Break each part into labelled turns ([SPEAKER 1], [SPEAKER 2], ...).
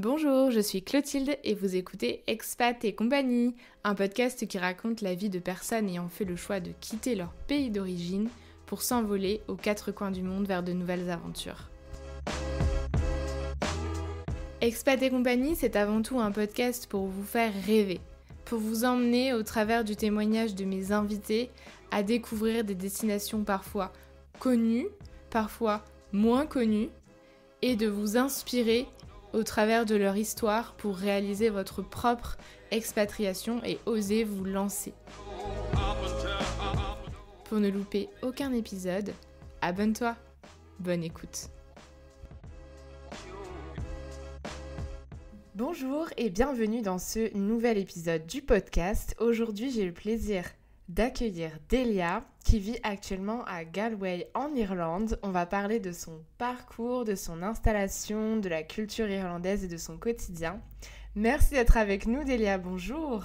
[SPEAKER 1] Bonjour, je suis Clotilde et vous écoutez Expat et compagnie, un podcast qui raconte la vie de personnes ayant fait le choix de quitter leur pays d'origine pour s'envoler aux quatre coins du monde vers de nouvelles aventures. Expat et compagnie, c'est avant tout un podcast pour vous faire rêver, pour vous emmener au travers du témoignage de mes invités à découvrir des destinations parfois connues, parfois moins connues, et de vous inspirer au travers de leur histoire pour réaliser votre propre expatriation et oser vous lancer. Pour ne louper aucun épisode, abonne-toi. Bonne écoute. Bonjour et bienvenue dans ce nouvel épisode du podcast. Aujourd'hui, j'ai le plaisir d'accueillir Delia qui vit actuellement à Galway en Irlande. On va parler de son parcours, de son installation, de la culture irlandaise et de son quotidien. Merci d'être avec nous Delia, bonjour.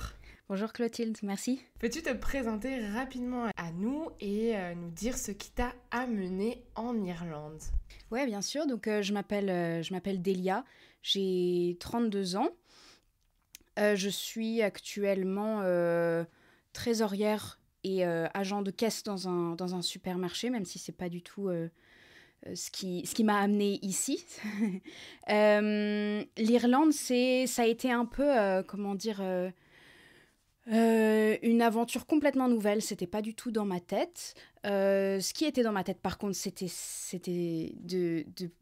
[SPEAKER 2] Bonjour Clotilde, merci.
[SPEAKER 1] Peux-tu te présenter rapidement à nous et nous dire ce qui t'a amené en Irlande ?
[SPEAKER 2] Ouais, bien sûr. Donc je m'appelle Delia, j'ai 32 ans. Je suis actuellement trésorière et agent de caisse dans un supermarché, même si c'est pas du tout ce qui m'a amenée ici. L'Irlande, ça a été un peu, une aventure complètement nouvelle. C'était pas du tout dans ma tête. Ce qui était dans ma tête, par contre, c'était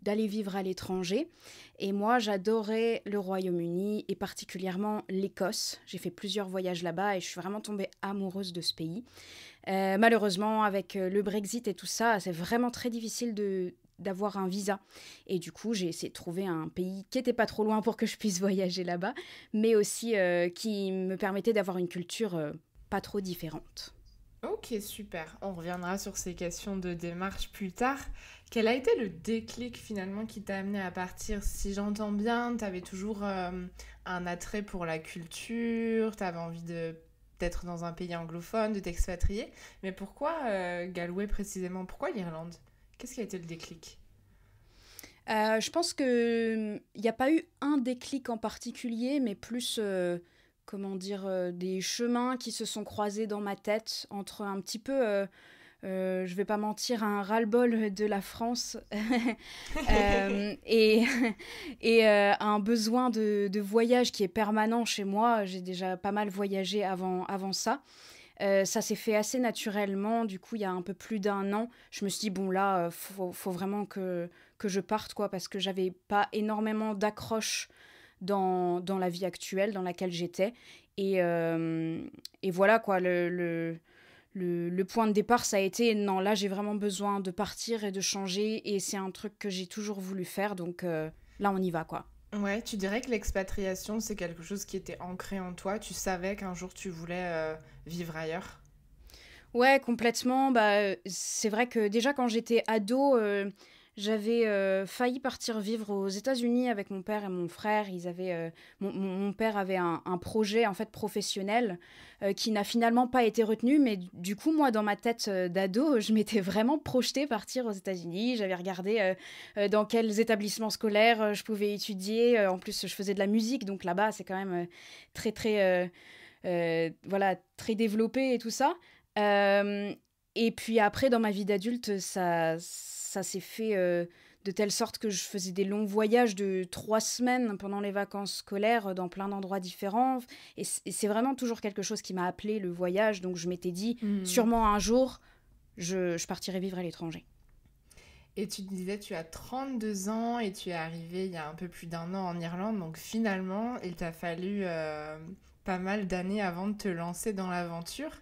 [SPEAKER 2] d'aller vivre à l'étranger. Et moi, j'adorais le Royaume-Uni et particulièrement l'Écosse. J'ai fait plusieurs voyages là-bas et je suis vraiment tombée amoureuse de ce pays. Malheureusement, avec le Brexit et tout ça, c'est vraiment très difficile d'avoir un visa. Et du coup, j'ai essayé de trouver un pays qui n'était pas trop loin pour que je puisse voyager là-bas, mais aussi qui me permettait d'avoir une culture pas trop différente.
[SPEAKER 1] Ok, super. On reviendra sur ces questions de démarche plus tard. Quel a été le déclic finalement qui t'a amené à partir ? Si j'entends bien, tu avais toujours un attrait pour la culture, tu avais envie d'être dans un pays anglophone, de t'expatrier. Mais pourquoi Galway précisément ? Pourquoi l'Irlande ? Qu'est-ce qui a été le déclic ?
[SPEAKER 2] Je pense qu'il n'y a pas eu un déclic en particulier, mais plus... des chemins qui se sont croisés dans ma tête entre un petit peu, je vais pas mentir, un ras-le-bol de la France et un besoin de voyage qui est permanent chez moi. J'ai déjà pas mal voyagé avant ça. Ça s'est fait assez naturellement. Du coup, il y a un peu plus d'un an, je me suis dit, bon là, faut vraiment que je parte, quoi, parce que j'avais pas énormément d'accroche dans la vie actuelle dans laquelle j'étais. Et voilà, quoi, le point de départ, ça a été, non, là, j'ai vraiment besoin de partir et de changer, et c'est un truc que j'ai toujours voulu faire, donc là, on y va, quoi.
[SPEAKER 1] Ouais, tu dirais que l'expatriation, c'est quelque chose qui était ancré en toi ? Tu savais qu'un jour, tu voulais vivre ailleurs ?
[SPEAKER 2] Ouais, complètement. C'est vrai que déjà, quand j'étais ado... j'avais failli partir vivre aux États-Unis avec mon père et mon frère. Mon père avait un projet en fait professionnel qui n'a finalement pas été retenu. Mais du coup, moi, dans ma tête d'ado, je m'étais vraiment projetée partir aux États-Unis. J'avais regardé dans quels établissements scolaires je pouvais étudier. En plus, je faisais de la musique, donc là-bas, c'est quand même très, très, très développé et tout ça. Et puis après, dans ma vie d'adulte, ça s'est fait de telle sorte que je faisais des longs voyages de 3 semaines pendant les vacances scolaires dans plein d'endroits différents. Et c'est vraiment toujours quelque chose qui m'a appelé, le voyage. Donc je m'étais dit, sûrement un jour, je partirai vivre à l'étranger.
[SPEAKER 1] Et tu te disais, tu as 32 ans et tu es arrivée il y a un peu plus d'un an en Irlande. Donc finalement, il t'a fallu pas mal d'années avant de te lancer dans l'aventure.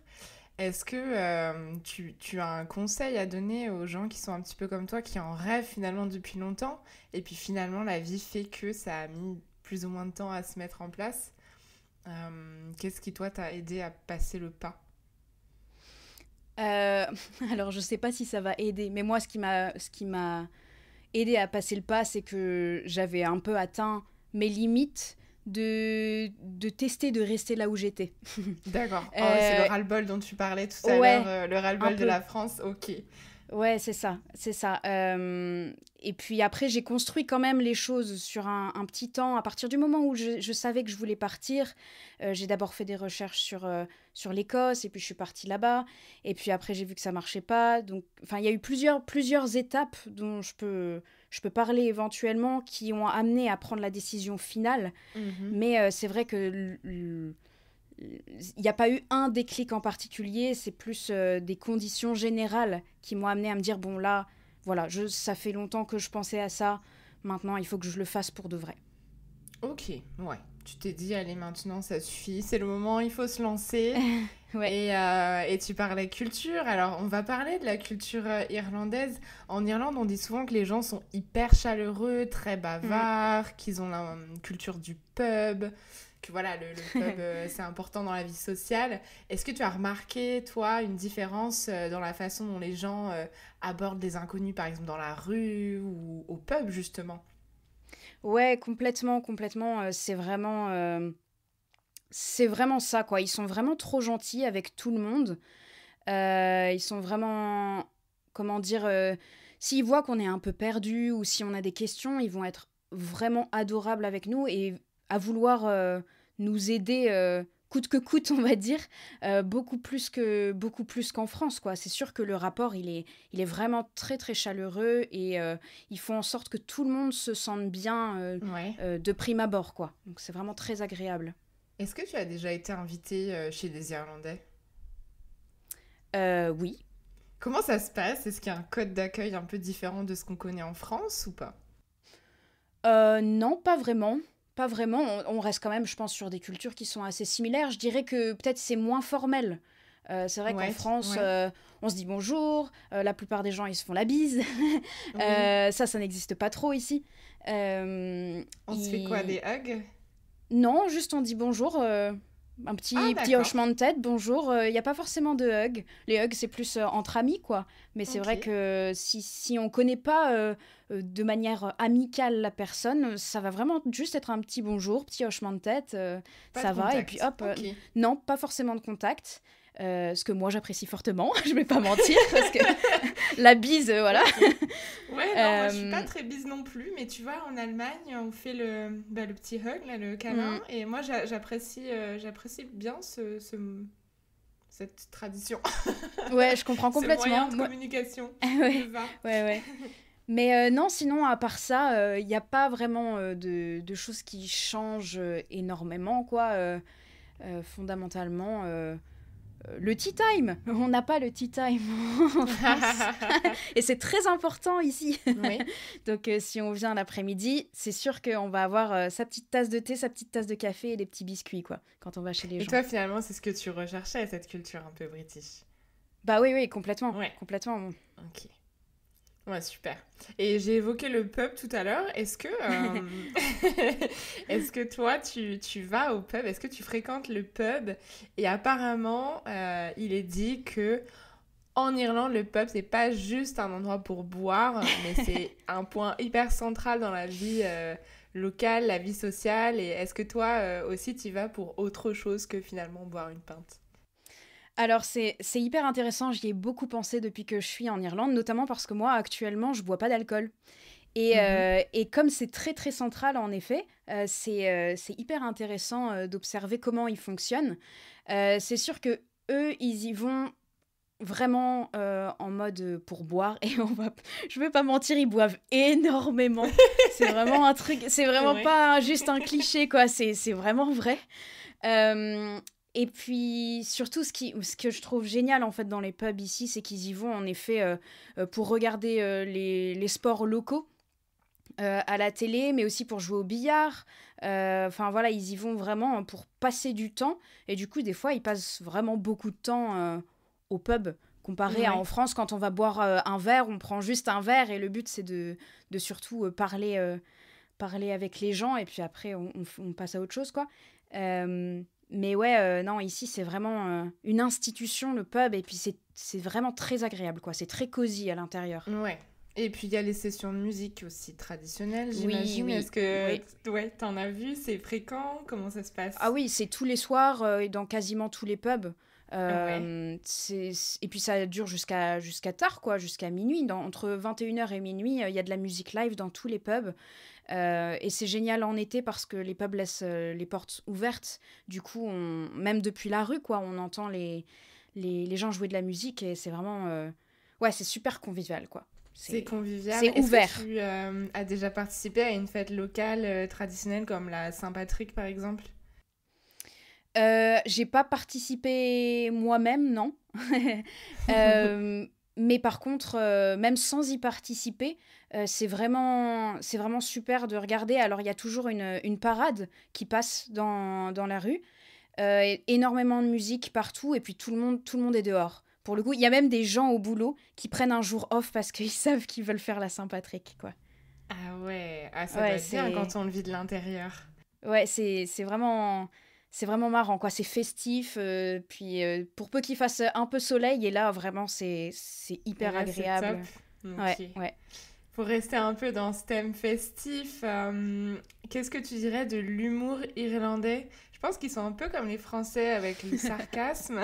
[SPEAKER 1] Est-ce que tu as un conseil à donner aux gens qui sont un petit peu comme toi, qui en rêvent finalement depuis longtemps, et puis finalement la vie fait que ça a mis plus ou moins de temps à se mettre en place ? Qu'est-ce qui, toi, t'a aidé à passer le pas ?
[SPEAKER 2] Alors, je sais pas si ça va aider, mais moi, ce qui m'a aidé à passer le pas, c'est que j'avais un peu atteint mes limites de tester de rester là où j'étais.
[SPEAKER 1] D'accord. C'est le ras-le-bol dont tu parlais tout à l'heure, le ras-le-bol de la France. Ok.
[SPEAKER 2] Ouais, c'est ça, c'est ça. Et puis après, j'ai construit quand même les choses sur un petit temps. À partir du moment où je savais que je voulais partir, j'ai d'abord fait des recherches sur l'Écosse, et puis je suis partie là-bas. Et puis après, j'ai vu que ça marchait pas. Donc, enfin, il y a eu plusieurs étapes dont je peux parler éventuellement qui ont amené à prendre la décision finale.
[SPEAKER 1] Mhm.
[SPEAKER 2] Mais c'est vrai que il n'y a pas eu un déclic en particulier, c'est plus des conditions générales qui m'ont amené à me dire, bon là, voilà, ça fait longtemps que je pensais à ça, maintenant il faut que je le fasse pour de vrai.
[SPEAKER 1] Ok, ouais. Tu t'es dit, allez, maintenant, ça suffit, c'est le moment, il faut se lancer.
[SPEAKER 2] Ouais.
[SPEAKER 1] Et tu parlais culture, alors on va parler de la culture irlandaise. En Irlande, on dit souvent que les gens sont hyper chaleureux, très
[SPEAKER 2] Mm.
[SPEAKER 1] bavards, qu'ils ont la culture du pub, que voilà, le pub, c'est important dans la vie sociale. Est-ce que tu as remarqué, toi, une différence dans la façon dont les gens abordent les inconnus, par exemple dans la rue ou au pub, justement?
[SPEAKER 2] Ouais, complètement, complètement. C'est vraiment ça, quoi. Ils sont vraiment trop gentils avec tout le monde. Ils sont vraiment, comment dire, s'ils voient qu'on est un peu perdu ou si on a des questions, ils vont être vraiment adorables avec nous et à vouloir nous aider coûte que coûte, on va dire, beaucoup plus qu'en France, quoi. C'est sûr que le rapport, il est vraiment très très chaleureux et ils font en sorte que tout le monde se sente bien
[SPEAKER 1] Ouais.
[SPEAKER 2] de prime abord, quoi. Donc c'est vraiment très agréable.
[SPEAKER 1] Est-ce que tu as déjà été invité chez des Irlandais?
[SPEAKER 2] Oui.
[SPEAKER 1] Comment ça se passe? Est-ce qu'il y a un code d'accueil un peu différent de ce qu'on connaît en France ou pas?
[SPEAKER 2] Non, pas vraiment. Pas vraiment. On reste quand même, je pense, sur des cultures qui sont assez similaires. Je dirais que peut-être c'est moins formel. C'est vrai qu'en
[SPEAKER 1] Ouais,
[SPEAKER 2] France,
[SPEAKER 1] ouais,
[SPEAKER 2] on se dit bonjour. La plupart des gens, ils se font la bise.
[SPEAKER 1] oui.
[SPEAKER 2] Ça n'existe pas trop ici. Euh,
[SPEAKER 1] On se fait quoi,
[SPEAKER 2] il-
[SPEAKER 1] des hugs?
[SPEAKER 2] Non, juste on dit bonjour. Un
[SPEAKER 1] Ah,
[SPEAKER 2] petit
[SPEAKER 1] d'accord.
[SPEAKER 2] hochement de tête, bonjour. Il n'y a pas forcément de hug. Les hugs, c'est plus entre amis, quoi. Mais c'est
[SPEAKER 1] Ok.
[SPEAKER 2] vrai que si on ne connaît pas de manière amicale la personne, ça va vraiment juste être un petit bonjour, petit hochement de tête,
[SPEAKER 1] Pas de
[SPEAKER 2] ça va. Et puis
[SPEAKER 1] contact.
[SPEAKER 2] hop,
[SPEAKER 1] Ok.
[SPEAKER 2] non, pas forcément de contact. Ce que moi j'apprécie fortement, je vais pas mentir, parce que la bise, voilà.
[SPEAKER 1] Ok. Ouais, non, moi je suis pas
[SPEAKER 2] Euh,
[SPEAKER 1] très bise non plus, mais tu vois, en Allemagne, on fait le petit hug, là, le câlin,
[SPEAKER 2] hmm,
[SPEAKER 1] et moi j'apprécie bien cette tradition,
[SPEAKER 2] ouais, je comprends
[SPEAKER 1] ce moyen
[SPEAKER 2] complètement.
[SPEAKER 1] de
[SPEAKER 2] Moi,
[SPEAKER 1] communication. Me
[SPEAKER 2] ouais,
[SPEAKER 1] va.
[SPEAKER 2] ouais, ouais. Mais non, sinon, à part ça, il n'y a pas vraiment de choses qui changent énormément, quoi. Fondamentalement, le tea time. On n'a pas le tea time en France. Et c'est très important ici.
[SPEAKER 1] Oui.
[SPEAKER 2] Donc, si on vient l'après-midi, c'est sûr qu'on va avoir sa petite tasse de thé, sa petite tasse de café et des petits biscuits, quoi, quand on va chez les
[SPEAKER 1] Et
[SPEAKER 2] gens.
[SPEAKER 1] toi, finalement, c'est ce que tu recherchais, cette culture un peu british.
[SPEAKER 2] Bah oui, oui, complètement.
[SPEAKER 1] Ouais.
[SPEAKER 2] Complètement.
[SPEAKER 1] Ok. Ouais, super. Et j'ai évoqué le pub tout à l'heure. Est-ce que toi, tu vas au pub? Est-ce que tu fréquentes le pub? Et apparemment, il est dit que en Irlande, le pub, c'est pas juste un endroit pour boire, mais c'est un point hyper central dans la vie locale, la vie sociale. Et est-ce que toi aussi, tu y vas pour autre chose que finalement boire une pinte?
[SPEAKER 2] Alors, c'est hyper intéressant. J'y ai beaucoup pensé depuis que je suis en Irlande, notamment parce que moi, actuellement, je bois pas d'alcool.
[SPEAKER 1] Mhm.
[SPEAKER 2] Et comme c'est très, très central, en effet, c'est hyper intéressant d'observer comment ils fonctionnent. C'est sûr que eux, ils y vont vraiment en mode pour boire. Et je vais pas mentir, ils boivent énormément. C'est vraiment un truc, c'est vraiment
[SPEAKER 1] Ouais.
[SPEAKER 2] pas juste un cliché, quoi. C'est vraiment vrai. Euh, et puis surtout, ce que je trouve génial en fait dans les pubs ici, c'est qu'ils y vont en effet pour regarder les sports locaux à la télé, mais aussi pour jouer au billard. Enfin voilà, ils y vont vraiment pour passer du temps. Et du coup, des fois, ils passent vraiment beaucoup de temps au pub. Comparé à en
[SPEAKER 1] Ouais.
[SPEAKER 2] France, quand on va boire un verre, on prend juste un verre et le but c'est de surtout parler avec les gens et puis après on passe à autre chose quoi. Mais ouais, non, ici c'est vraiment une institution, le pub, et puis c'est vraiment très agréable quoi, c'est très cosy à l'intérieur.
[SPEAKER 1] Ouais. Et puis il y a les sessions de musique aussi traditionnelles,
[SPEAKER 2] Oui,
[SPEAKER 1] j'imagine.
[SPEAKER 2] oui,
[SPEAKER 1] Est-ce que
[SPEAKER 2] oui.
[SPEAKER 1] ouais, t'en as vu? C'est fréquent? Comment ça se
[SPEAKER 2] Ah
[SPEAKER 1] passe?
[SPEAKER 2] oui, c'est tous les soirs et dans quasiment tous les pubs.
[SPEAKER 1] Ouais.
[SPEAKER 2] Et puis ça dure jusqu'à tard, quoi, jusqu'à minuit. Entre 21h et minuit, il y a de la musique live dans tous les pubs. Et c'est génial en été parce que les pubs laissent les portes ouvertes. Du coup, même depuis la rue, quoi, on entend les gens jouer de la musique et c'est vraiment... Ouais, c'est super convivial, quoi.
[SPEAKER 1] C'est convivial.
[SPEAKER 2] C'est
[SPEAKER 1] Est-ce
[SPEAKER 2] ouvert.
[SPEAKER 1] que tu as déjà participé à une fête locale traditionnelle comme la Saint-Patrick, par exemple?
[SPEAKER 2] J'ai pas participé moi-même, non. Euh, mais par contre, même sans y participer, c'est vraiment super de regarder. Alors, il y a toujours une parade qui passe dans la rue. Énormément de musique partout et puis tout le monde est dehors. Pour le coup, il y a même des gens au boulot qui prennent un jour off parce qu'ils savent qu'ils veulent faire la Saint-Patrick, quoi.
[SPEAKER 1] Ah ouais, ah, ça doit
[SPEAKER 2] Ouais,
[SPEAKER 1] être bien quand on le vit de l'intérieur.
[SPEAKER 2] ouais, c'est vraiment marrant, quoi. C'est festif, puis pour peu qu'il fasse un peu soleil, et là, vraiment, c'est
[SPEAKER 1] Et
[SPEAKER 2] hyper
[SPEAKER 1] là, c'est top.
[SPEAKER 2] agréable. Ouais,
[SPEAKER 1] Ok.
[SPEAKER 2] ouais.
[SPEAKER 1] Pour rester un peu dans ce thème festif, qu'est-ce que tu dirais de l'humour irlandais? Je pense qu'ils sont un peu comme les Français avec le sarcasme.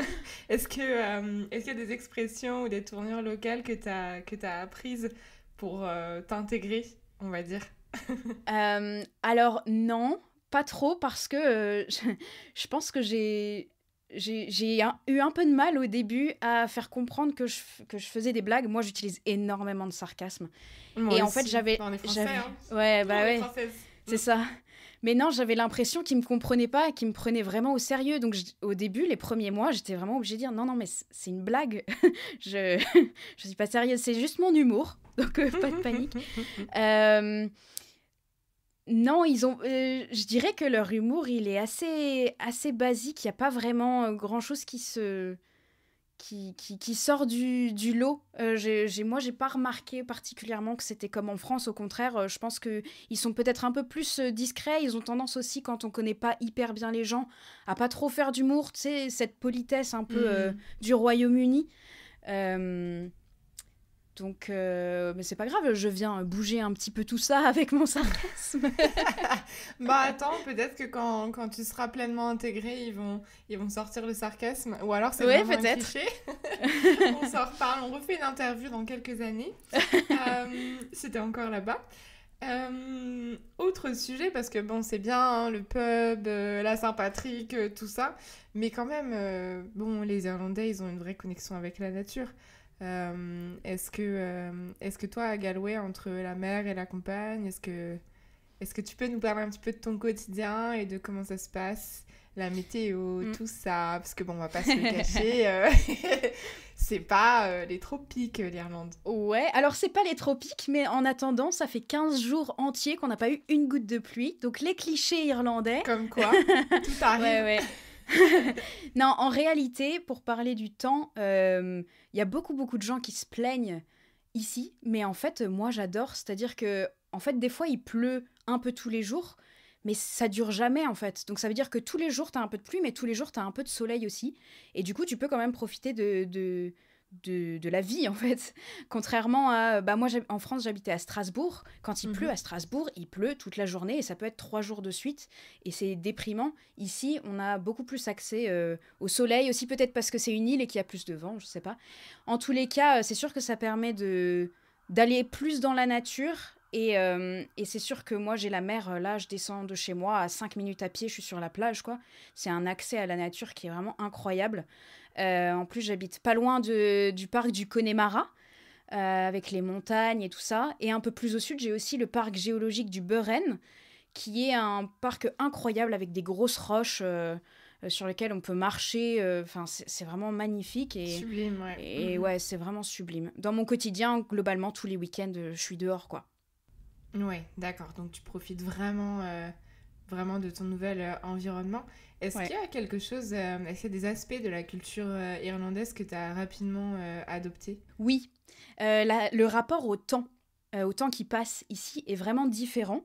[SPEAKER 1] Est-ce qu'il y a des expressions ou des tournures locales que t'as apprises pour t'intégrer, on va dire?
[SPEAKER 2] Alors non, pas trop parce que je pense que eu un peu de mal au début à faire comprendre que je faisais des blagues. Moi, j'utilise énormément de sarcasme.
[SPEAKER 1] Moi
[SPEAKER 2] Et en fait,
[SPEAKER 1] aussi. On est Français, hein?
[SPEAKER 2] Ouais,
[SPEAKER 1] On
[SPEAKER 2] bah
[SPEAKER 1] est
[SPEAKER 2] ouais,
[SPEAKER 1] Françaises.
[SPEAKER 2] c'est ça. Mais non, j'avais l'impression qu'ils me comprenaient pas et qu'ils me prenaient vraiment au sérieux. Donc, au début, les premiers mois, j'étais vraiment obligée de dire non, non, mais c'est une blague. je, je suis pas sérieuse, c'est juste mon humour. Donc, pas de panique. Euh, Non, je dirais que leur humour, il est assez basique. Il n'y a pas vraiment grand-chose qui sort du lot. Moi, j'ai pas remarqué particulièrement que c'était comme en France. Au contraire, je pense que ils sont peut-être un peu plus discrets. Ils ont tendance aussi, quand on connaît pas hyper bien les gens, à pas trop faire d'humour. Tu sais, cette politesse un peu
[SPEAKER 1] Hmm.
[SPEAKER 2] du Royaume-Uni. Mais c'est pas grave, je viens bouger un petit peu tout ça avec mon sarcasme.
[SPEAKER 1] Bah attends, peut-être que quand tu seras pleinement intégré, ils vont sortir le sarcasme. Ou alors c'est
[SPEAKER 2] Ouais,
[SPEAKER 1] vraiment un
[SPEAKER 2] peut-être.
[SPEAKER 1] cliché. On s'en reparle, on refait une interview dans quelques années. C'était encore là-bas. Autre sujet, parce que bon, c'est bien, hein, le pub, la Saint-Patrick, tout ça. Mais quand même, bon, les Irlandais, ils ont une vraie connexion avec la nature. Est-ce que toi, à Galway, entre la mer et la campagne, est-ce que tu peux nous parler un petit peu de ton quotidien et de comment ça se passe, la météo,
[SPEAKER 2] Mm.
[SPEAKER 1] tout ça? Parce que bon, on va pas se le cacher, c'est pas les tropiques, l'Irlande.
[SPEAKER 2] Ouais, alors c'est pas les tropiques, mais en attendant, ça fait 15 jours entiers qu'on n'a pas eu une goutte de pluie. Donc les clichés irlandais.
[SPEAKER 1] Comme quoi, tout
[SPEAKER 2] Ouais,
[SPEAKER 1] arrive.
[SPEAKER 2] ouais. Non, en réalité, pour parler du temps, il y a beaucoup de gens qui se plaignent ici, mais en fait, moi j'adore. C'est-à-dire que, en fait, des fois il pleut un peu tous les jours, mais ça dure jamais en fait. Donc ça veut dire que tous les jours t'as un peu de pluie, mais tous les jours t'as un peu de soleil aussi. Et du coup, tu peux quand même profiter de la vie en fait. Contrairement à. Bah, moi en France, j'habitais à Strasbourg. Quand il pleut
[SPEAKER 1] Mhm.
[SPEAKER 2] à Strasbourg, il pleut toute la journée et ça peut être 3 jours de suite. Et c'est déprimant. Ici, on a beaucoup plus accès au soleil, aussi peut-être parce que c'est une île et qu'il y a plus de vent, je sais pas. En tous les cas, c'est sûr que ça permet d'aller plus dans la nature. Et c'est sûr que moi, j'ai la mer, là, je descends de chez moi à 5 minutes à pied, je suis sur la plage, quoi. C'est un accès à la nature qui est vraiment incroyable. En plus, j'habite pas loin du parc du Connemara, avec les montagnes et tout ça. Et un peu plus au sud, j'ai aussi le parc géologique du Buren, qui est un parc incroyable avec des grosses roches sur lesquelles on peut marcher. Enfin, c'est vraiment magnifique
[SPEAKER 1] Sublime, ouais.
[SPEAKER 2] et
[SPEAKER 1] Mhm.
[SPEAKER 2] ouais, c'est vraiment sublime. Dans mon quotidien, globalement, tous les week-ends, je suis dehors, quoi.
[SPEAKER 1] Ouais, d'accord. Donc tu profites vraiment, vraiment de ton nouvel environnement. Est-ce qu'il
[SPEAKER 2] Ouais.
[SPEAKER 1] y a quelque chose, est-ce qu'il y a des aspects de la culture irlandaise que tu as rapidement adopté?
[SPEAKER 2] Oui, le rapport au temps qui passe ici est vraiment différent.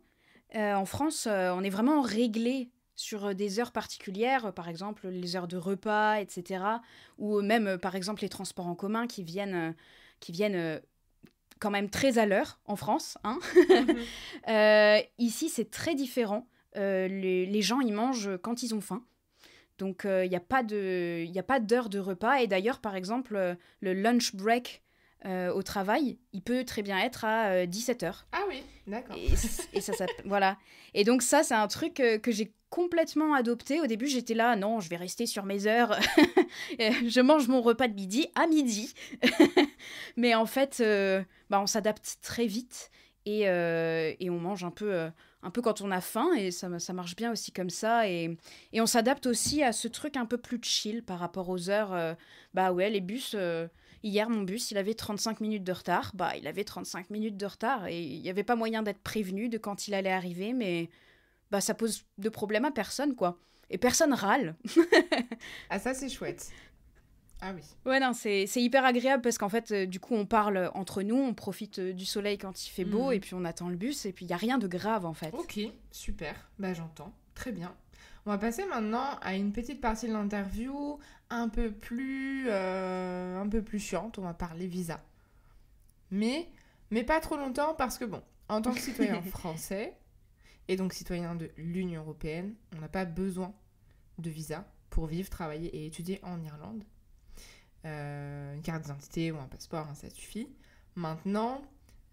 [SPEAKER 2] En France, on est vraiment réglé sur des heures particulières, par exemple les heures de repas, etc. Ou même, par exemple, les transports en commun qui viennent quand même très à l'heure en France, hein.
[SPEAKER 1] Mhm.
[SPEAKER 2] Ici, c'est très différent. Les gens, ils mangent quand ils ont faim. Donc, il n'y a pas d'heure de repas. Et d'ailleurs, par exemple, le lunch break au travail, il peut très bien être à 17h.
[SPEAKER 1] Ah oui, d'accord.
[SPEAKER 2] Et ça, voilà. Et donc ça, c'est un truc que j'ai complètement adopté. Au début, j'étais là, non, je vais rester sur mes heures. Je mange mon repas de midi à midi. Mais en fait, on s'adapte très vite et on mange un peu quand on a faim. Et ça marche bien aussi comme ça. Et on s'adapte aussi à ce truc un peu plus chill par rapport aux heures. Les bus... Hier, mon bus, il avait 35 minutes de retard. Il avait 35 minutes de retard et il n'y avait pas moyen d'être prévenu de quand il allait arriver, mais ça pose de problème à personne, quoi. Et personne râle.
[SPEAKER 1] Ah, ça, c'est chouette. Ah oui.
[SPEAKER 2] Ouais, non, c'est hyper agréable parce qu'en fait, du coup, on parle entre nous, on profite du soleil quand il fait beau et puis on attend le bus et puis il n'y a rien de grave, en fait.
[SPEAKER 1] Ok, super. J'entends. Très bien. On va passer maintenant à une petite partie de l'interview un peu plus chiante. On va parler visa. Mais pas trop longtemps parce que en tant que citoyen français et donc citoyen de l'Union européenne, on n'a pas besoin de visa pour vivre, travailler et étudier en Irlande. Une carte d'identité ou un passeport, ça suffit. Maintenant,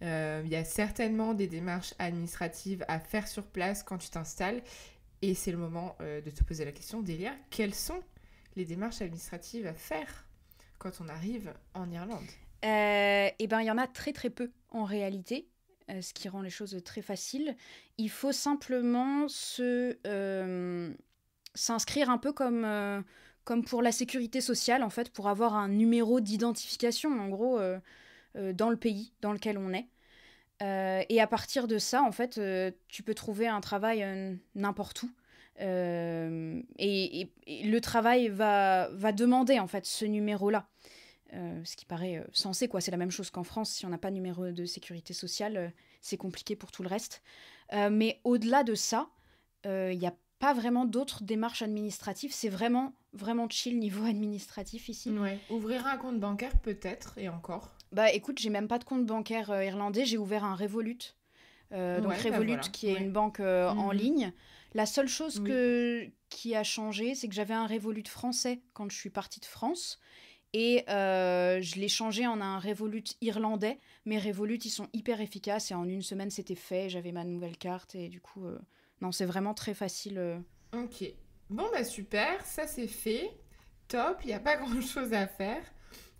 [SPEAKER 1] il y a certainement des démarches administratives à faire sur place quand tu t'installes. Et c'est le moment de te poser la question, Delia, quelles sont les démarches administratives à faire quand on arrive en Irlande ?
[SPEAKER 2] Il y en a très très peu en réalité, ce qui rend les choses très faciles. Il faut simplement s'inscrire un peu comme pour la sécurité sociale, en fait, pour avoir un numéro d'identification, en gros, dans le pays dans lequel on est. Et à partir de ça, en fait, tu peux trouver un travail n'importe où. Et le travail va demander, en fait, ce numéro-là. Ce qui paraît sensé, quoi. C'est la même chose qu'en France. Si on n'a pas de numéro de sécurité sociale, c'est compliqué pour tout le reste. Mais au-delà de ça, il n'y a pas vraiment d'autres démarches administratives. C'est vraiment, vraiment chill niveau administratif ici.
[SPEAKER 1] Ouais. Ouvrir un compte bancaire peut-être, et encore.
[SPEAKER 2] Écoute, j'ai même pas de compte bancaire irlandais. J'ai ouvert un Revolut. Donc Revolut,
[SPEAKER 1] voilà.
[SPEAKER 2] qui est une banque en ligne. La seule chose qui a changé, c'est que j'avais un Revolut français quand je suis partie de France. Et je l'ai changé en un Revolut irlandais. Mais Revolut, ils sont hyper efficaces. Et en une semaine, c'était fait. J'avais ma nouvelle carte. Et du coup, non, c'est vraiment très facile.
[SPEAKER 1] Ok. Super. Ça, c'est fait. Top. Il n'y a pas grand-chose à faire.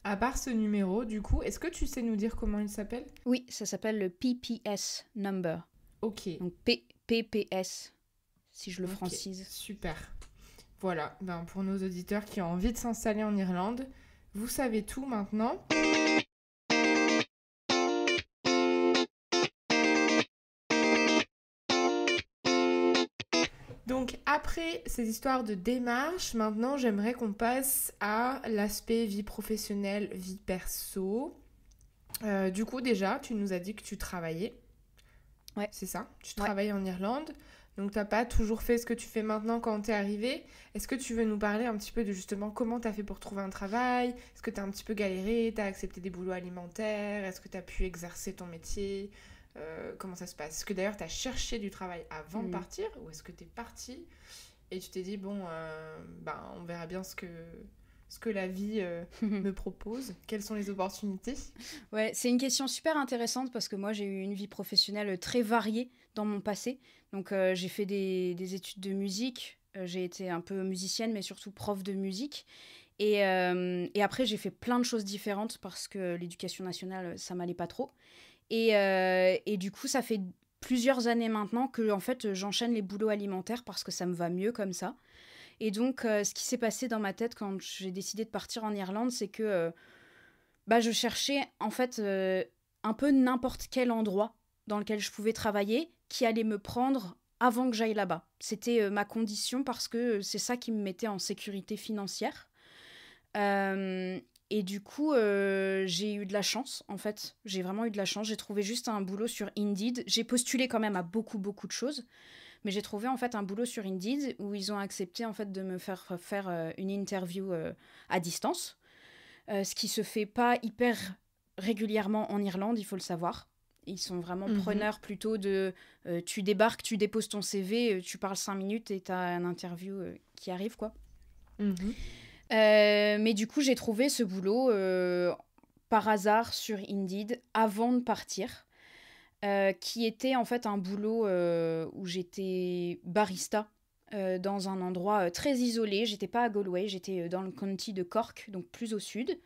[SPEAKER 1] À part ce numéro, du coup, est-ce que tu sais nous dire comment il s'appelle ?
[SPEAKER 2] Oui, ça s'appelle le PPS number.
[SPEAKER 1] Ok.
[SPEAKER 2] Donc PPS, si je le francise.
[SPEAKER 1] Super. Voilà, pour nos auditeurs qui ont envie de s'installer en Irlande, vous savez tout maintenant. Donc après ces histoires de démarche, maintenant j'aimerais qu'on passe à l'aspect vie professionnelle, vie perso. Du coup déjà, tu nous as dit que tu travaillais.
[SPEAKER 2] Ouais.
[SPEAKER 1] C'est ça, tu travailles en Irlande. Donc t'as pas toujours fait ce que tu fais maintenant quand t'es arrivé. Est-ce que tu veux nous parler un petit peu de justement comment t'as fait pour trouver un travail ? Est-ce que t'as un petit peu galéré ? T'as accepté des boulots alimentaires ? Est-ce que t'as pu exercer ton métier ? Comment ça se passe ? Est-ce que d'ailleurs t'as cherché du travail avant de partir ? Ou est-ce que t'es partie et tu t'es dit on verra bien ce que la vie me propose ? Quelles sont les opportunités ?
[SPEAKER 2] Ouais, c'est une question super intéressante parce que moi j'ai eu une vie professionnelle très variée dans mon passé. Donc j'ai fait des études de musique, j'ai été un peu musicienne mais surtout prof de musique. Et après j'ai fait plein de choses différentes parce que l'éducation nationale ça m'allait pas trop. Et du coup ça fait plusieurs années maintenant que en fait j'enchaîne les boulots alimentaires parce que ça me va mieux comme ça. Et donc ce qui s'est passé dans ma tête quand j'ai décidé de partir en Irlande, c'est que je cherchais en fait un peu n'importe quel endroit dans lequel je pouvais travailler qui allait me prendre avant que j'aille là-bas. C'était ma condition parce que c'est ça qui me mettait en sécurité financière. Et du coup, j'ai eu de la chance, en fait. J'ai vraiment eu de la chance. J'ai trouvé juste un boulot sur Indeed. J'ai postulé quand même à beaucoup, beaucoup de choses. Mais j'ai trouvé en fait un boulot sur Indeed où ils ont accepté en fait de me faire une interview à distance. Ce qui se fait pas hyper régulièrement en Irlande, il faut le savoir. Ils sont vraiment preneurs plutôt de tu débarques, tu déposes ton CV, tu parles 5 minutes et t'as un interview qui arrive, quoi.
[SPEAKER 1] Mhm.
[SPEAKER 2] Mais du coup, j'ai trouvé ce boulot par hasard sur Indeed avant de partir, qui était en fait un boulot où j'étais barista dans un endroit très isolé. J'étais pas à Galway, j'étais dans le county de Cork, donc plus au sud.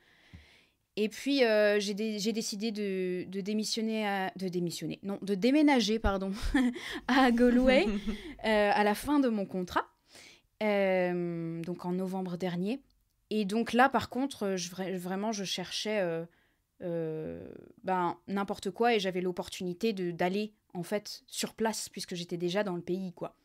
[SPEAKER 2] Et puis j'ai décidé de démissionner, non, de déménager, pardon, à Galway à la fin de mon contrat, donc en novembre dernier. Et donc là, par contre, vraiment, je cherchais n'importe quoi et j'avais l'opportunité d'aller en fait sur place puisque j'étais déjà dans le pays, quoi.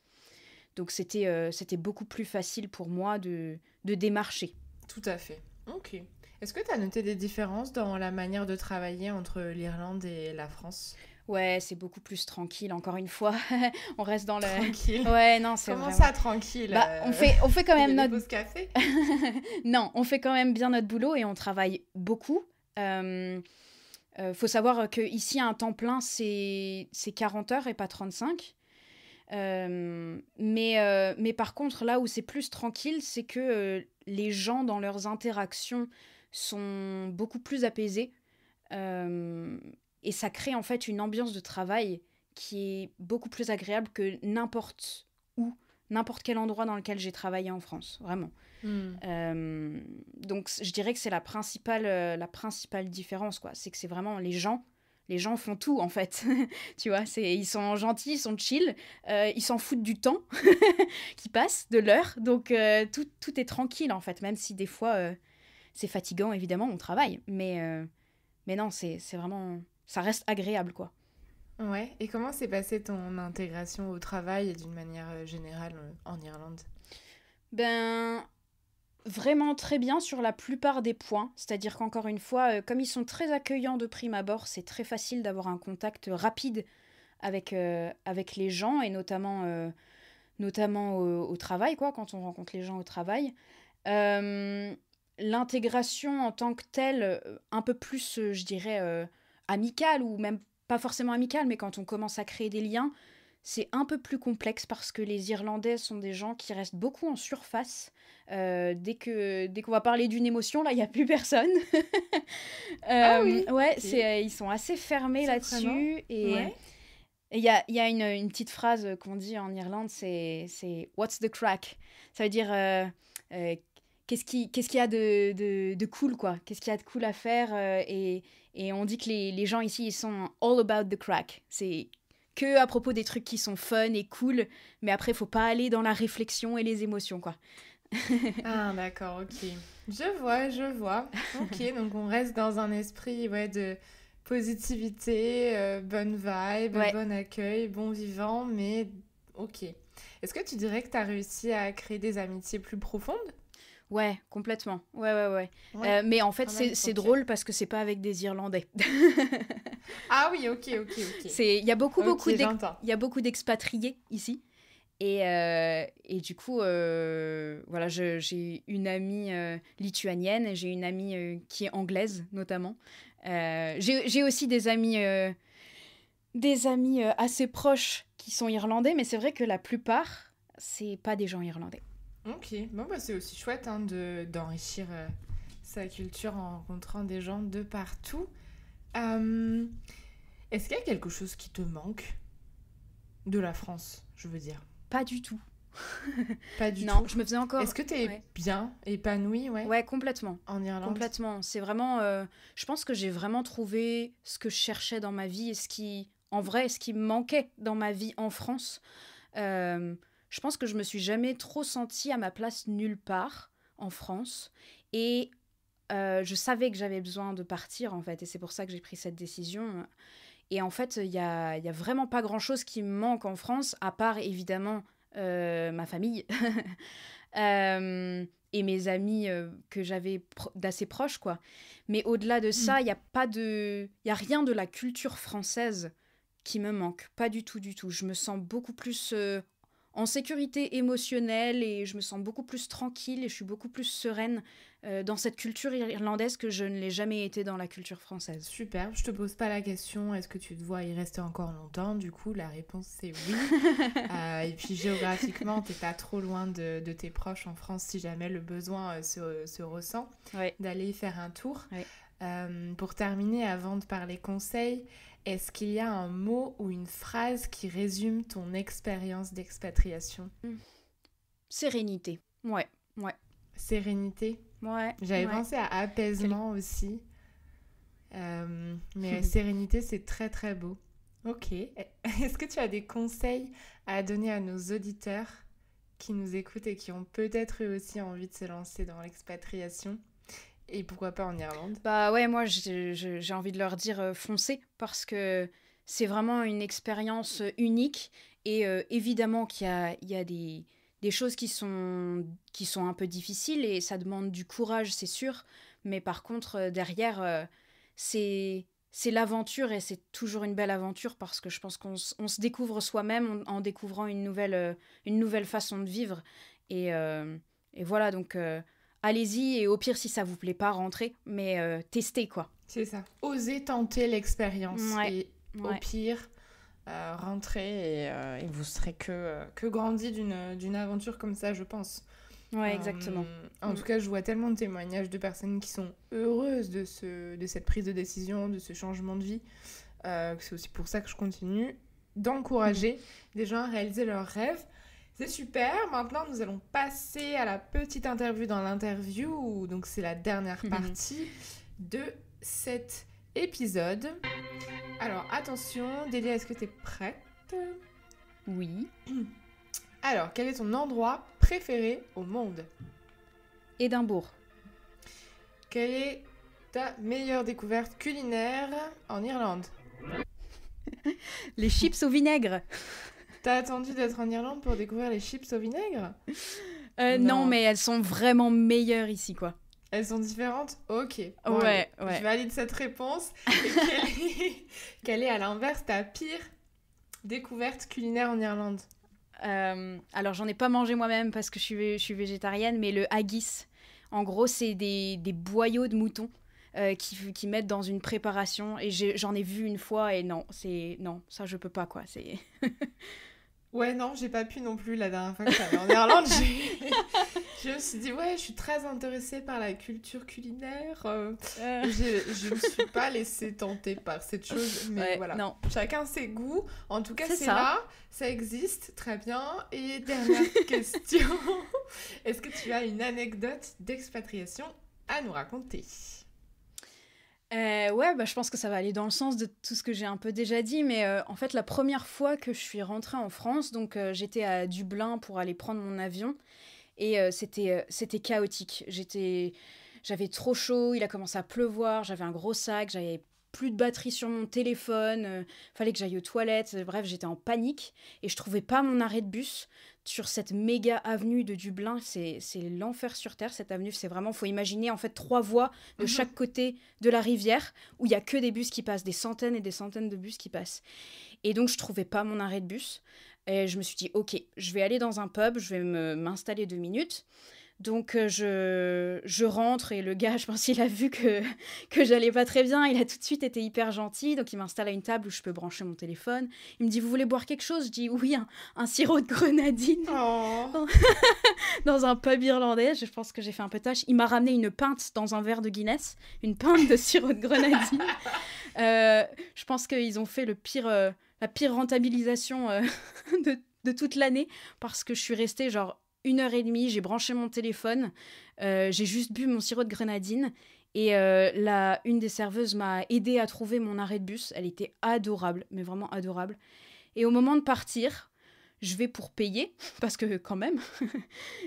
[SPEAKER 2] Donc c'était beaucoup plus facile pour moi de démarcher.
[SPEAKER 1] Tout à fait. Ok. Est-ce que tu as noté des différences dans la manière de travailler entre l'Irlande et la France?
[SPEAKER 2] Ouais, c'est beaucoup plus tranquille, encore une fois. On reste dans le...
[SPEAKER 1] Tranquille.
[SPEAKER 2] Ouais, non, c'est
[SPEAKER 1] Comment
[SPEAKER 2] vraiment...
[SPEAKER 1] ça, tranquille?
[SPEAKER 2] Bah, on fait quand
[SPEAKER 1] Il y a
[SPEAKER 2] même
[SPEAKER 1] des
[SPEAKER 2] notre...
[SPEAKER 1] pauses café?
[SPEAKER 2] Non, on fait quand même bien notre boulot et on travaille beaucoup. Faut savoir que ici un temps plein, c'est 40 heures et pas 35. Mais par contre, là où c'est plus tranquille, c'est que les gens, dans leurs interactions, sont beaucoup plus apaisés. Euh, et ça crée en fait une ambiance de travail qui est beaucoup plus agréable que où, n'importe quel endroit dans lequel j'ai travaillé en France, vraiment.
[SPEAKER 1] Hmm.
[SPEAKER 2] Donc je dirais que c'est la principale différence, quoi. C'est que c'est vraiment les gens font tout en fait. Tu vois, ils sont gentils, ils sont chill, ils s'en foutent du temps qui passe, de l'heure. Donc tout est tranquille en fait, même si des fois c'est fatigant, évidemment, on travaille. Mais non, c'est vraiment... Ça reste agréable, quoi.
[SPEAKER 1] Ouais. Et comment s'est passée ton intégration au travail et d'une manière générale en Irlande?
[SPEAKER 2] Ben, vraiment très bien sur la plupart des points. C'est-à-dire qu'encore une fois, comme ils sont très accueillants de prime abord, c'est très facile d'avoir un contact rapide avec les gens, et notamment au travail, quoi, quand on rencontre les gens au travail. Euh, L'intégration en tant que telle, un peu plus, je dirais, amicale, ou même pas forcément amicale, mais quand on commence à créer des liens, c'est un peu plus complexe parce que les Irlandais sont des gens qui restent beaucoup en surface. Dès qu'on va parler d'une émotion, là, il n'y a plus personne.
[SPEAKER 1] Ah oui,
[SPEAKER 2] Ouais,
[SPEAKER 1] ok.
[SPEAKER 2] ils sont assez fermés
[SPEAKER 1] Surprenant.
[SPEAKER 2] là-dessus. Et
[SPEAKER 1] Ouais.
[SPEAKER 2] il y a une petite phrase qu'on dit en Irlande, c'est What's the crack? Ça veut dire euh, qu'est-ce qu'il y a de cool, quoi? Qu'est-ce qu'il y a de cool à faire? Et on dit que les gens ici, ils sont all about the crack. C'est que à propos des trucs qui sont fun et cool, mais après, faut pas aller dans la réflexion et les émotions, quoi.
[SPEAKER 1] Ah, d'accord, ok. Je vois, je vois. Ok, donc on reste dans un esprit ouais, de positivité, bonne vibe,
[SPEAKER 2] Ouais,
[SPEAKER 1] bon accueil, bon vivant, mais ok. Est-ce que tu dirais que tu as réussi à créer des amitiés plus profondes?
[SPEAKER 2] ouais, complètement. Ouais.
[SPEAKER 1] Ouais,
[SPEAKER 2] Mais en fait,
[SPEAKER 1] quand même,
[SPEAKER 2] c'est
[SPEAKER 1] ok.
[SPEAKER 2] drôle parce que c'est pas avec des Irlandais.
[SPEAKER 1] Ah oui, ok, ok, ok.
[SPEAKER 2] Il y a
[SPEAKER 1] Ok, j'entends.
[SPEAKER 2] il y a beaucoup d'expatriés ici. Et du coup, voilà, j'ai une amie lituanienne, et j'ai une amie qui est anglaise, notamment. J'ai aussi des amis assez proches qui sont irlandais, mais c'est vrai que la plupart, c'est pas des gens irlandais.
[SPEAKER 1] Ok, bon bah c'est aussi chouette hein, d'enrichir sa culture en rencontrant des gens de partout. Euh, Est-ce qu'il y a quelque chose qui te manque de la France, je veux dire?
[SPEAKER 2] Pas du tout.
[SPEAKER 1] Pas du
[SPEAKER 2] Non,
[SPEAKER 1] tout.
[SPEAKER 2] je me faisais encore...
[SPEAKER 1] Est-ce que tu es
[SPEAKER 2] Ouais,
[SPEAKER 1] bien épanoui, ouais,
[SPEAKER 2] ouais, complètement.
[SPEAKER 1] en Irlande?
[SPEAKER 2] Complètement. C'est vraiment... je pense que j'ai vraiment trouvé ce que je cherchais dans ma vie et en vrai, ce qui me manquait dans ma vie en France. Euh, je pense que je me suis jamais trop sentie à ma place nulle part en France. Et je savais que j'avais besoin de partir, en fait. Et c'est pour ça que j'ai pris cette décision. Et en fait, il y a vraiment pas grand-chose qui me manque en France, à part, évidemment, ma famille. Euh, et mes amis que j'avais d'assez proches, quoi. Mais au-delà de
[SPEAKER 1] Hmm.
[SPEAKER 2] ça, il y a rien de la culture française qui me manque. Pas du tout, du tout. Je me sens beaucoup plus en sécurité émotionnelle et je me sens beaucoup plus tranquille et je suis beaucoup plus sereine dans cette culture irlandaise que je ne l'ai jamais été dans la culture française.
[SPEAKER 1] Super, je te pose pas la question, est-ce que tu te vois y rester encore longtemps? Du coup, la réponse c'est oui. Et puis géographiquement, t'es pas trop loin de tes proches en France si jamais le besoin se ressent d'aller y faire un tour. Pour terminer, avant de parler conseils, est-ce qu'il y a un mot ou une phrase qui résume ton expérience d'expatriation?
[SPEAKER 2] Sérénité, ouais.
[SPEAKER 1] Sérénité?
[SPEAKER 2] Ouais.
[SPEAKER 1] J'avais pensé à apaisement aussi. Mais sérénité, c'est très très beau. Ok. Est-ce que tu as des conseils à donner à nos auditeurs qui nous écoutent et qui ont peut-être eux aussi envie de se lancer dans l'expatriation? Et pourquoi pas en Irlande?
[SPEAKER 2] Bah ouais, moi j'ai envie de leur dire foncez parce que c'est vraiment une expérience unique et évidemment qu'il y a des choses qui sont un peu difficiles et ça demande du courage, c'est sûr, mais par contre derrière c'est l'aventure et c'est toujours une belle aventure parce que je pense qu'on se découvre soi-même en découvrant une nouvelle façon de vivre et voilà donc allez-y et au pire si ça vous plaît pas rentrez mais testez quoi.
[SPEAKER 1] C'est ça. Osez tenter l'expérience et au pire rentrez et vous serez que grandi d'une aventure comme ça, je pense.
[SPEAKER 2] Ouais, exactement.
[SPEAKER 1] En tout cas, je vois tellement de témoignages de personnes qui sont heureuses de cette prise de décision, de ce changement de vie, que c'est aussi pour ça que je continue d'encourager des gens à réaliser leurs rêves. C'est super. Maintenant, nous allons passer à la petite interview dans l'interview. Donc, c'est la dernière partie de cet épisode. Alors, attention, Délia, est-ce que tu es prête?
[SPEAKER 2] Oui.
[SPEAKER 1] Alors, quel est ton endroit préféré au monde?
[SPEAKER 2] Édimbourg.
[SPEAKER 1] Quelle est ta meilleure découverte culinaire en Irlande?
[SPEAKER 2] Les chips au vinaigre.
[SPEAKER 1] T'as attendu d'être en Irlande pour découvrir les chips au vinaigre?
[SPEAKER 2] Non, mais elles sont vraiment meilleures ici, quoi.
[SPEAKER 1] Elles sont différentes? Ok. Bon,
[SPEAKER 2] ouais.
[SPEAKER 1] Je valide cette réponse. Et quelle est à l'inverse ta pire découverte culinaire en Irlande?
[SPEAKER 2] Alors, j'en ai pas mangé moi-même parce que je suis végétarienne, mais le haggis, en gros, c'est des boyaux de mouton qui mettent dans une préparation. Et j'en ai vu une fois et non, ça je peux pas, quoi.
[SPEAKER 1] Ouais, non, j'ai pas pu non plus la dernière fois que j'allais en Irlande. Je me suis dit, ouais, je suis très intéressée par la culture culinaire. Je me suis pas laissée tenter par cette chose. Mais voilà, non. Chacun ses goûts. En tout cas, c'est là, ça existe. Très bien. Et dernière question. Est-ce que tu as une anecdote d'expatriation à nous raconter?
[SPEAKER 2] Ouais, bah, je pense que ça va aller dans le sens de tout ce que j'ai un peu déjà dit, mais en fait, la première fois que je suis rentrée en France, donc j'étais à Dublin pour aller prendre mon avion, et c'était chaotique. J'avais trop chaud, il a commencé à pleuvoir, j'avais un gros sac, j'avais plus de batterie sur mon téléphone, fallait que j'aille aux toilettes, bref, j'étais en panique, et je trouvais pas mon arrêt de bus sur cette méga avenue de Dublin. C'est l'enfer sur terre, cette avenue. C'est vraiment, faut imaginer en fait 3 voies de chaque côté de la rivière où il y a que des bus qui passent, des centaines et des centaines de bus qui passent. Et donc je trouvais pas mon arrêt de bus. Et je me suis dit, ok, je vais aller dans un pub, je vais m'installer 2 minutes. Donc je rentre et le gars, je pense qu'il a vu que j'allais pas très bien. Il a tout de suite été hyper gentil. Donc il m'installe à une table où je peux brancher mon téléphone. Il me dit, vous voulez boire quelque chose? Je dis, oui, un sirop de grenadine. Oh. Dans un pub irlandais. Je pense que j'ai fait un peu tâche. Il m'a ramené une pinte dans un verre de Guinness. Une pinte de sirop de grenadine. Je pense qu'ils ont fait la pire rentabilisation de toute l'année. Parce que je suis restée genre 1h30, j'ai branché mon téléphone, j'ai juste bu mon sirop de grenadine et une des serveuses m'a aidée à trouver mon arrêt de bus. Elle était adorable, mais vraiment adorable. Et au moment de partir, je vais pour payer, parce que quand même.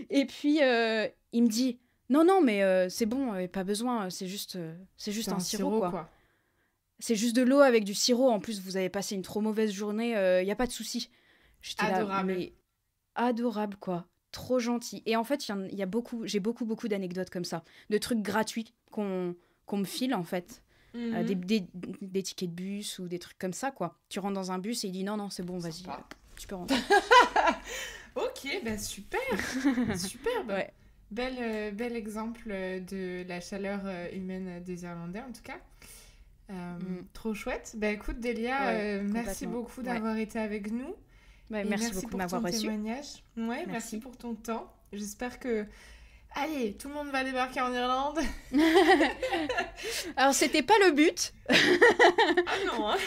[SPEAKER 2] Et puis, il me dit, non, mais c'est bon, pas besoin, c'est juste un sirop, quoi. C'est juste de l'eau avec du sirop. En plus, vous avez passé une trop mauvaise journée, y a pas de souci. J'étais
[SPEAKER 1] adorable.
[SPEAKER 2] Là, mais adorable, quoi. Trop gentil. Et en fait, j'ai beaucoup d'anecdotes comme ça, de trucs gratuits qu'on me file, en fait. Des tickets de bus ou des trucs comme ça, quoi. Tu rentres dans un bus et il dit non, c'est bon, vas-y, tu peux rentrer.
[SPEAKER 1] Ok, bah super, superbe.
[SPEAKER 2] Ouais.
[SPEAKER 1] Bel exemple de la chaleur humaine des Irlandais en tout cas. Trop chouette. Bah écoute Delia,
[SPEAKER 2] Ouais,
[SPEAKER 1] merci
[SPEAKER 2] complètement.
[SPEAKER 1] beaucoup
[SPEAKER 2] Ouais.
[SPEAKER 1] d'avoir été avec nous.
[SPEAKER 2] Ouais,
[SPEAKER 1] Et
[SPEAKER 2] merci beaucoup de
[SPEAKER 1] pour
[SPEAKER 2] m'avoir
[SPEAKER 1] ton
[SPEAKER 2] reçu.
[SPEAKER 1] témoignage. Ouais, merci
[SPEAKER 2] Merci.
[SPEAKER 1] pour ton temps. J'espère que... Allez, tout le monde va débarquer en Irlande.
[SPEAKER 2] Alors, c'était pas le but.
[SPEAKER 1] Ah non, hein.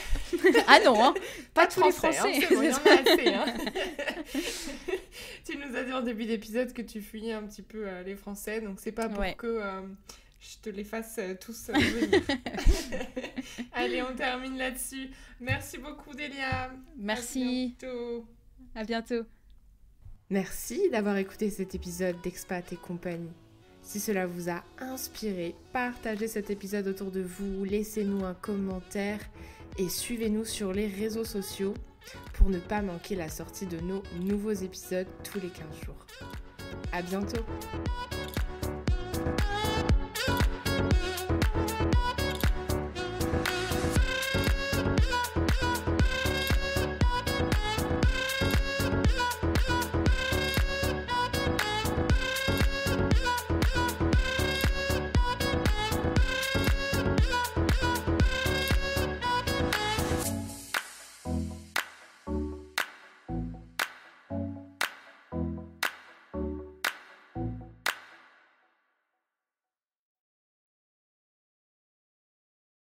[SPEAKER 2] Ah non, hein. Pas tous les
[SPEAKER 1] Français.
[SPEAKER 2] Français.
[SPEAKER 1] Hein, c'est bon, il y en a assez. Hein. Tu nous as dit en début d'épisode que tu fuyais un petit peu les Français, donc c'est pas pour que je te les fasse tous venir. Allez, on termine là-dessus. Merci beaucoup, Delia.
[SPEAKER 2] Merci.
[SPEAKER 1] À bientôt.
[SPEAKER 2] À bientôt.
[SPEAKER 1] Merci d'avoir écouté cet épisode d'Expat et compagnie. Si cela vous a inspiré, partagez cet épisode autour de vous, laissez-nous un commentaire et suivez-nous sur les réseaux sociaux pour ne pas manquer la sortie de nos nouveaux épisodes tous les 15 jours. À bientôt!